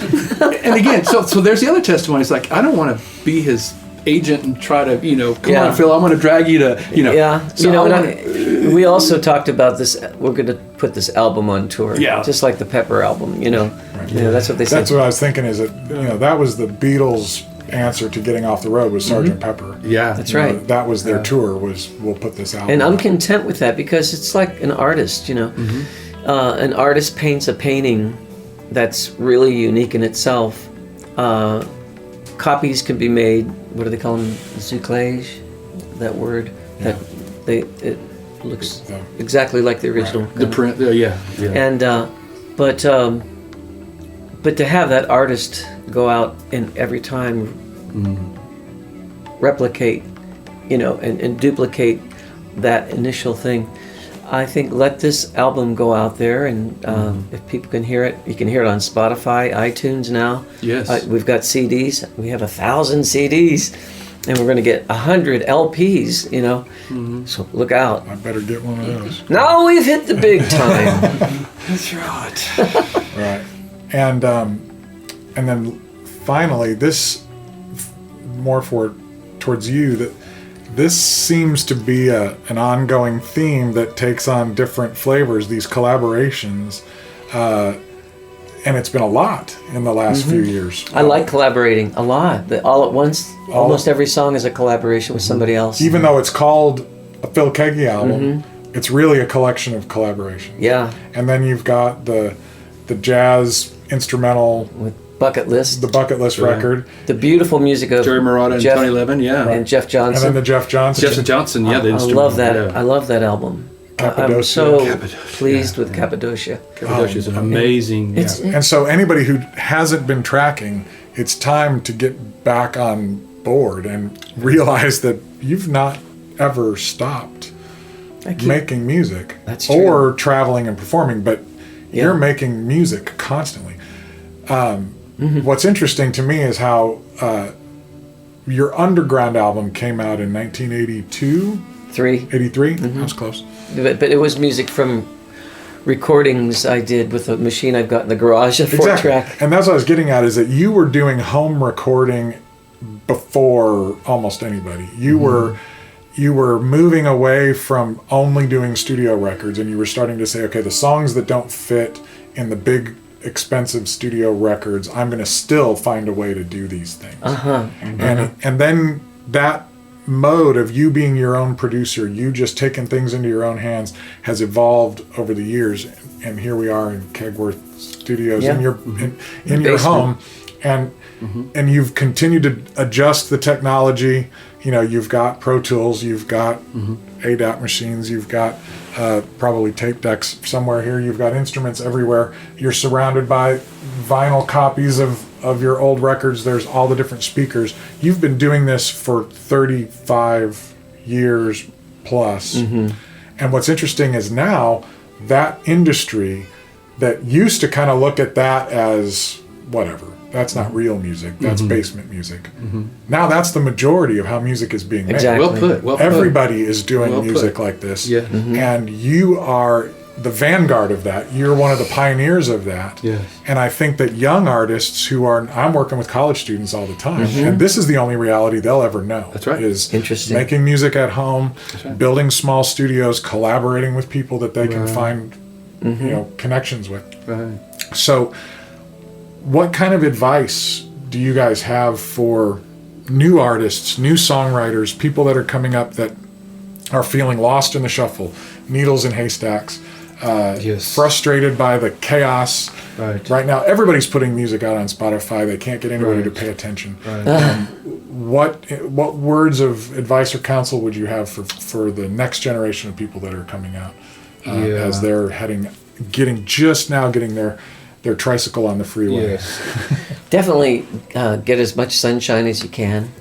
and again, so there's the other testimony. It's like, I don't want to be his agent and try to, come on, Phil, I'm going to drag you to, Yeah. So we also talked about this. We're going to put this album on tour. Yeah. Just like the Pepper album, that's what they said. That's what I was thinking, is that, that was the Beatles' answer to getting off the road, was Sgt. Pepper. Yeah. That's right. That was their tour, was, we'll put this album And I'm out. content with that, because it's like an artist, an artist paints a painting that's really unique in itself. Copies can be made. What do they call them? Zuclage, that word. Yeah. It looks exactly like the original. Right. The print, yeah. And but to have that artist go out and every time replicate, and duplicate that initial thing. I think let this album go out there, and if people can hear it, you can hear it on Spotify, iTunes now. Yes. We've got CDs. We have 1,000 CDs, and we're going to get 100 LPs, So look out. I better get one of those. Now we've hit the big time. That's right. Right. And then finally, this more towards you, that this seems to be an ongoing theme that takes on different flavors, these collaborations, and it's been a lot in the last few years. I like collaborating a lot. All at once, almost every song is a collaboration with somebody else. Even though it's called a Phil Keaggy album, it's really a collection of collaborations. Yeah. And then you've got the jazz instrumental, With Bucket List. the Bucket List record, The beautiful music of Jerry Marotta and Jeff, Tony Levin, and Jeff and Johnson. then the Jeff Johnson. Jeff Johnson, the I instrumental. love that. Yeah. I love that album. I'm so pleased with Cappadocia. Cappadocia is an amazing. It's And so anybody who hasn't been tracking, it's time to get back on board and realize that you've not ever stopped making music. That's true. Or traveling and performing, but you're making music constantly. What's interesting to me is how your Underground album came out in 1982, 3. 83. That was close. But it was music from recordings I did with a machine I've got in the garage, a 4-track. And that's what I was getting at, is that you were doing home recording before almost anybody. You were moving away from only doing studio records, and you were starting to say, okay, the songs that don't fit in the big expensive studio records, I'm going to still find a way to do these things. And then that mode of you being your own producer, you just taking things into your own hands, has evolved over the years, and here we are in Kegworth Studios in your in your home, and you've continued to adjust the technology. You know, you've got Pro Tools, you've got ADAT machines, you've got probably tape decks somewhere here, you've got instruments everywhere, you're surrounded by vinyl copies of your old records, there's all the different speakers. You've been doing this for 35 years plus. And what's interesting is now that industry that used to kind of look at that as whatever, that's not real music, that's basement music. Now that's the majority of how music is being made. Exactly. Well put. Everybody is doing music like this. And you are the vanguard of that. You're one of the pioneers of that. And I think that young artists I'm working with college students all the time, and this is the only reality they'll ever know. That's right. Is Interesting. making music at home, building small studios, collaborating with people that they can find connections with. So what kind of advice do you guys have for new artists, new songwriters, people that are coming up that are feeling lost in the shuffle, needles in haystacks, frustrated by the chaos? Right now, everybody's putting music out on Spotify. They can't get anybody to pay attention. What words of advice or counsel would you have for the next generation of people that are coming out as they're getting their tricycle on the freeway? Definitely get as much sunshine as you can,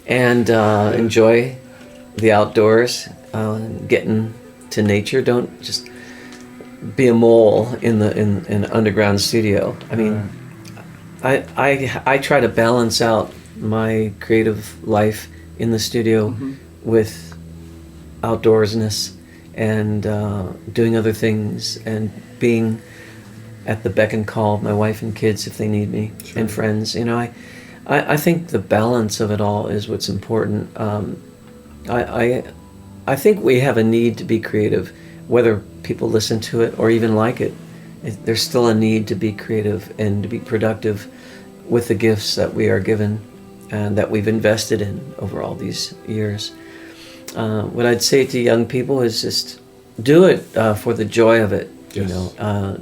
and enjoy the outdoors, getting to nature. Don't just be a mole in an underground studio. I mean, I try to balance out my creative life in the studio with outdoorsness and doing other things and being at the beck and call of my wife and kids if they need me, and friends. You know, I think the balance of it all is what's important. I think we have a need to be creative, whether people listen to it or even like it. There's still a need to be creative and to be productive with the gifts that we are given and that we've invested in over all these years. What I'd say to young people is just do it for the joy of it. You know,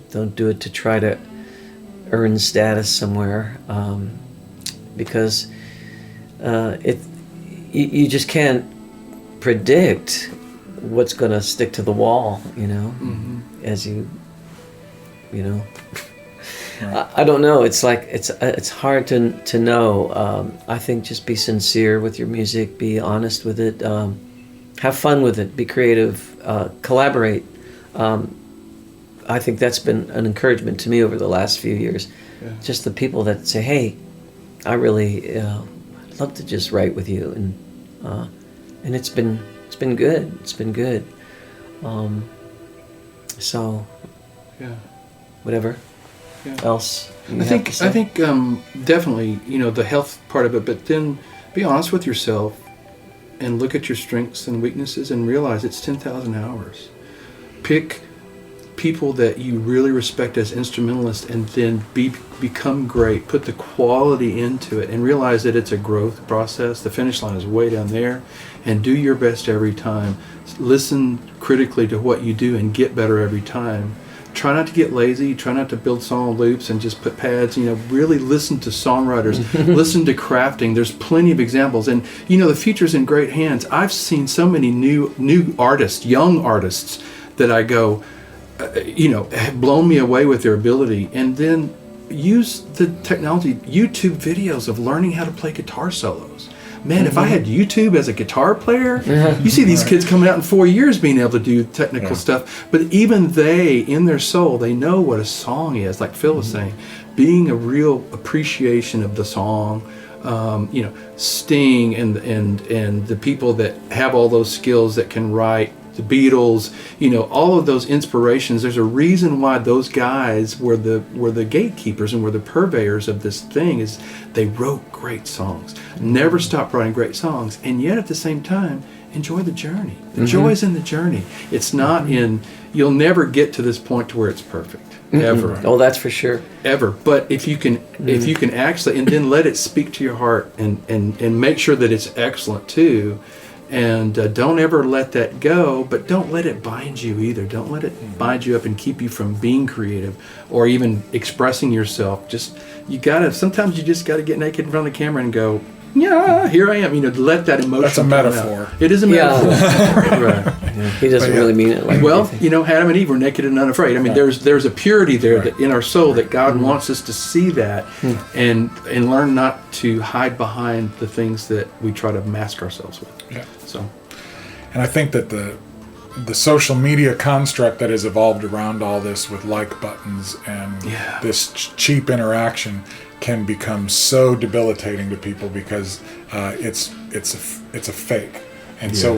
don't do it to try to earn status somewhere, because you just can't predict what's going to stick to the wall. You know, as you know. I don't know. It's like it's hard to know. I think just be sincere with your music. Be honest with it. Have fun with it. Be creative. Collaborate. I think that's been an encouragement to me over the last few years. Just the people that say, "Hey, I really I'd love to just write with you," and it's been good. It's been good. So whatever else you have to say. I think definitely, the health part of it, but then be honest with yourself and look at your strengths and weaknesses and realize it's 10,000 hours. Pick people that you really respect as instrumentalists and then become great. Put the quality into it and realize that it's a growth process. The finish line is way down there, and do your best every time. Listen critically to what you do and get better every time. Try not to get lazy. Try not to build song loops and just put pads. Really listen to songwriters. Listen to crafting. There's plenty of examples. And, the future's in great hands. I've seen so many new artists, young artists, that I go, have blown me away with their ability. And then use the technology, YouTube videos of learning how to play guitar solos. Man, if I had YouTube as a guitar player, you see these kids coming out in 4 years being able to do technical stuff. But even they, in their soul, they know what a song is, like Phil was saying. Being a real appreciation of the song, Sting and the people that have all those skills that can write the Beatles, all of those inspirations. There's a reason why those guys were the gatekeepers and were the purveyors of this thing. Is they wrote great songs, never stopped writing great songs, and yet at the same time enjoy the journey. The joy is in the journey. It's not in. You'll never get to this point to where it's perfect. Ever. Oh, that's for sure. Ever. But if you can actually, and then let it speak to your heart and make sure that it's excellent too, and don't ever let that go, but don't let it bind you either. Don't let it bind you up and keep you from being creative or even expressing yourself. Sometimes you just gotta get naked in front of the camera and go, yeah, here I am. Let that emotion. That's a metaphor. Out. It is a metaphor. Right. Yeah, he doesn't really mean it like well, Adam and Eve were naked and unafraid. I mean, there's a purity there that in our soul that God wants us to see that and learn not to hide behind the things that we try to mask ourselves with. Yeah. So, and I think that the social media construct that has evolved around all this with like buttons and this cheap interaction can become so debilitating to people because it's a fake, and so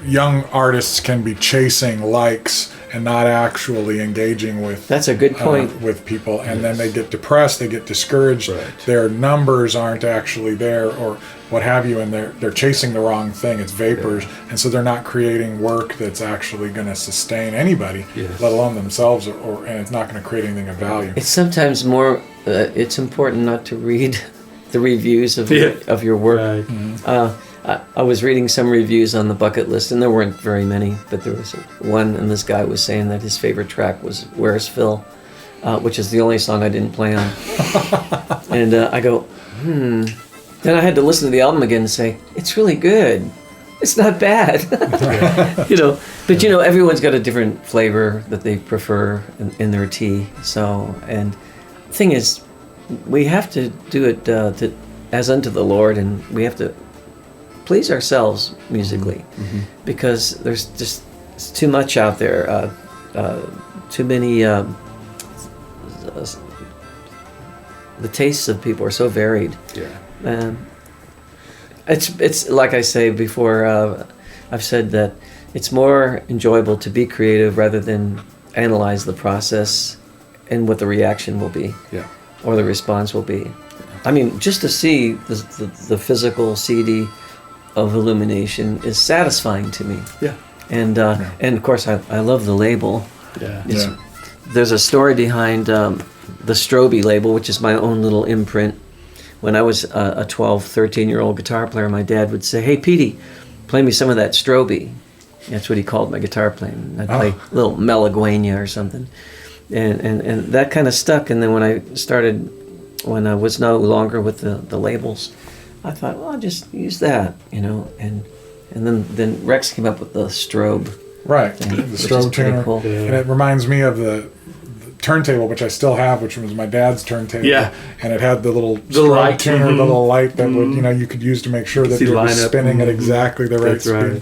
young artists can be chasing likes and not actually engaging with. That's a good point. With people, and then they get depressed, they get discouraged. Right. Their numbers aren't actually there, or what have you, and they're chasing the wrong thing. It's vapors, and so they're not creating work that's actually going to sustain anybody, let alone themselves, and it's not going to create anything of value. It's sometimes more. It's important not to read the reviews of your work. Right. Mm-hmm. I was reading some reviews on the bucket list, and there weren't very many, but there was one, and this guy was saying that his favorite track was "Where's Phil," which is the only song I didn't play on. And I go, Then I had to listen to the album again and say, it's really good. It's not bad. But everyone's got a different flavor that they prefer in their tea. So, and the thing is, we have to do it as unto the Lord, and we have to please ourselves musically, because there's just too much out there, too many. The tastes of people are so varied. Yeah. It's like I say before. I've said that it's more enjoyable to be creative rather than analyze the process and what the reaction will be, or the response will be. I mean, just to see the physical CD of Illumination is satisfying to me. Yeah. And of course I love the label. Yeah. There's a story behind the Stroby label, which is my own little imprint. When I was a 12, 13-year-old guitar player, my dad would say, "Hey, Petey, play me some of that Stroby." That's what he called my guitar playing. I'd play a little Malaguena or something. And that kind of stuck. And then when I was no longer with the labels, I thought, well, I'll just use that, And then Rex came up with the Strobe. Right, thing, the Strobe tuner. cool. And it reminds me of the turntable, which I still have, which was my dad's turntable. Yeah. And it had the little Strobe light tuner, the little light that would, you could use to make sure that you were spinning at exactly the right speed.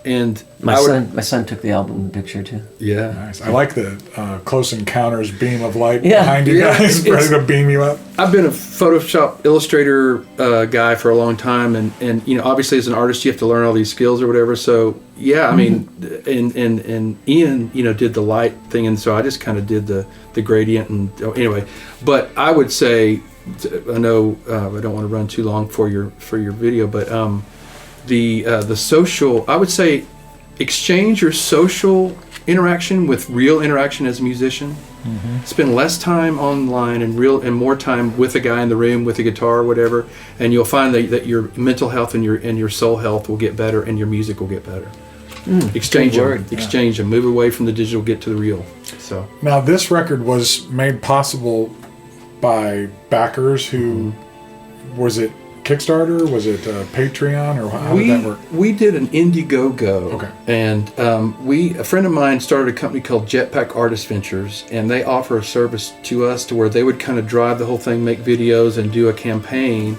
And my son took the album picture too. Yeah. Nice. I like the Close Encounters beam of light Yeah. behind you guys, ready to beam you up. I've been a Photoshop Illustrator guy for a long time, and obviously as an artist you have to learn all these skills or whatever. So yeah, I mean, and Ian did the light thing, and so I just kind of did the gradient, and anyway. But I would say, I know I don't want to run too long for your video, but the social, I would say, exchange your social interaction with real interaction as a musician. Spend less time online and more time with a guy in the room with a guitar or whatever, and you'll find that your mental health and your soul health will get better, and your music will get better. Exchange them. Move away from the digital, get to the real. So now this record was made possible by backers who was it Kickstarter? Was it Patreon? Or how did that work? We did an Indiegogo. Okay. And a friend of mine started a company called Jetpack Artist Ventures, and they offer a service to us to where they would kind of drive the whole thing, make videos, and do a campaign.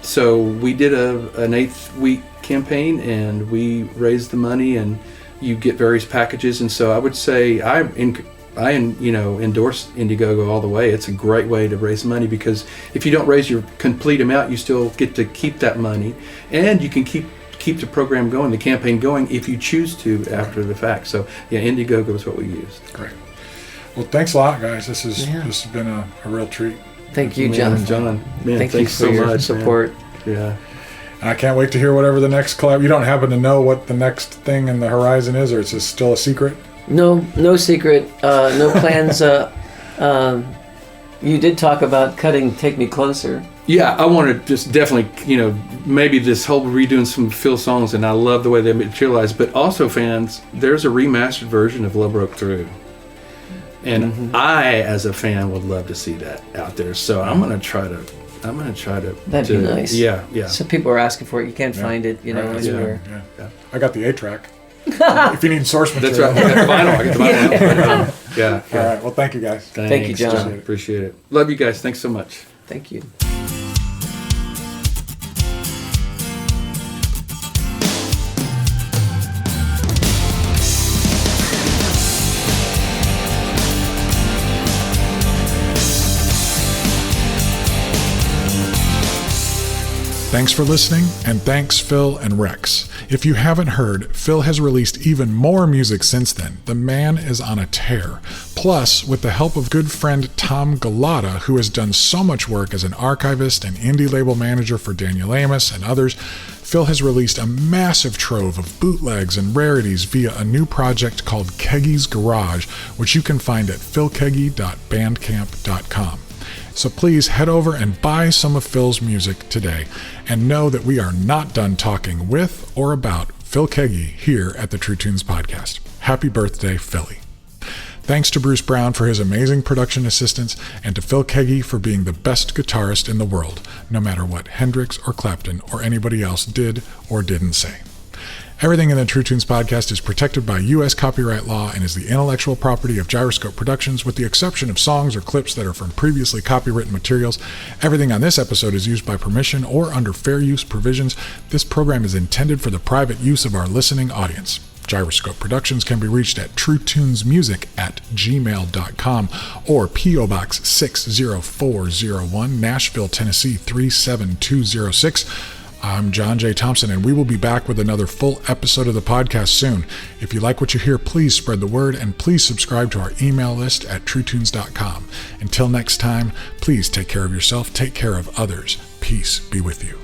So we did an 8-week campaign, and we raised the money, and you get various packages. And so I would say I endorse Indiegogo all the way. It's a great way to raise money, because if you don't raise your complete amount, you still get to keep that money, and you can keep the program going, the campaign going, if you choose to after the fact. So yeah, Indiegogo is what we use. Great. Well, thanks a lot, guys. This has been a real treat. Thank you, John. Man, Thank you thanks for so your much, support. Man. Yeah. And I can't wait to hear whatever the next collab. You don't happen to know what the next thing in the horizon is, or it's just still a secret? No secret. No plans. You did talk about cutting "Take Me Closer." Yeah, I want to just definitely, maybe this whole redoing some Phil songs, and I love the way they materialize. But also, fans, there's a remastered version of Love Broke Through, and I, as a fan, would love to see that out there. So I'm gonna try to. That'd be nice. Yeah. Some people are asking for it. You can't find it, anywhere. Yeah. I got the 8-track. If you need source material. That's right. I got the vinyl. Yeah. All right. Well, thank you, guys. Thank you, John. Appreciate it. Love you guys. Thanks so much. Thank you. Thanks for listening, and thanks Phil and Rex. If you haven't heard, Phil has released even more music since then. The man is on a tear. Plus, with the help of good friend Tom Galata, who has done so much work as an archivist and indie label manager for Daniel Amos and others, Phil has released a massive trove of bootlegs and rarities via a new project called Keaggy's Garage, which you can find at philkeaggy.bandcamp.com. So please head over and buy some of Phil's music today, and know that we are not done talking with or about Phil Keaggy here at the True Tunes Podcast. Happy birthday, Philly. Thanks to Bruce Brown for his amazing production assistance, and to Phil Keaggy for being the best guitarist in the world, no matter what Hendrix or Clapton or anybody else did or didn't say. Everything in the True Tunes Podcast is protected by U.S. copyright law and is the intellectual property of Gyroscope Productions, with the exception of songs or clips that are from previously copywritten materials. Everything on this episode is used by permission or under fair use provisions. This program is intended for the private use of our listening audience. Gyroscope Productions can be reached at truetunesmusic@gmail.com or P.O. Box 60401, Nashville, Tennessee 37206. I'm John J. Thompson, and we will be back with another full episode of the podcast soon. If you like what you hear, please spread the word, and please subscribe to our email list at truetunes.com. Until next time, please take care of yourself, take care of others. Peace be with you.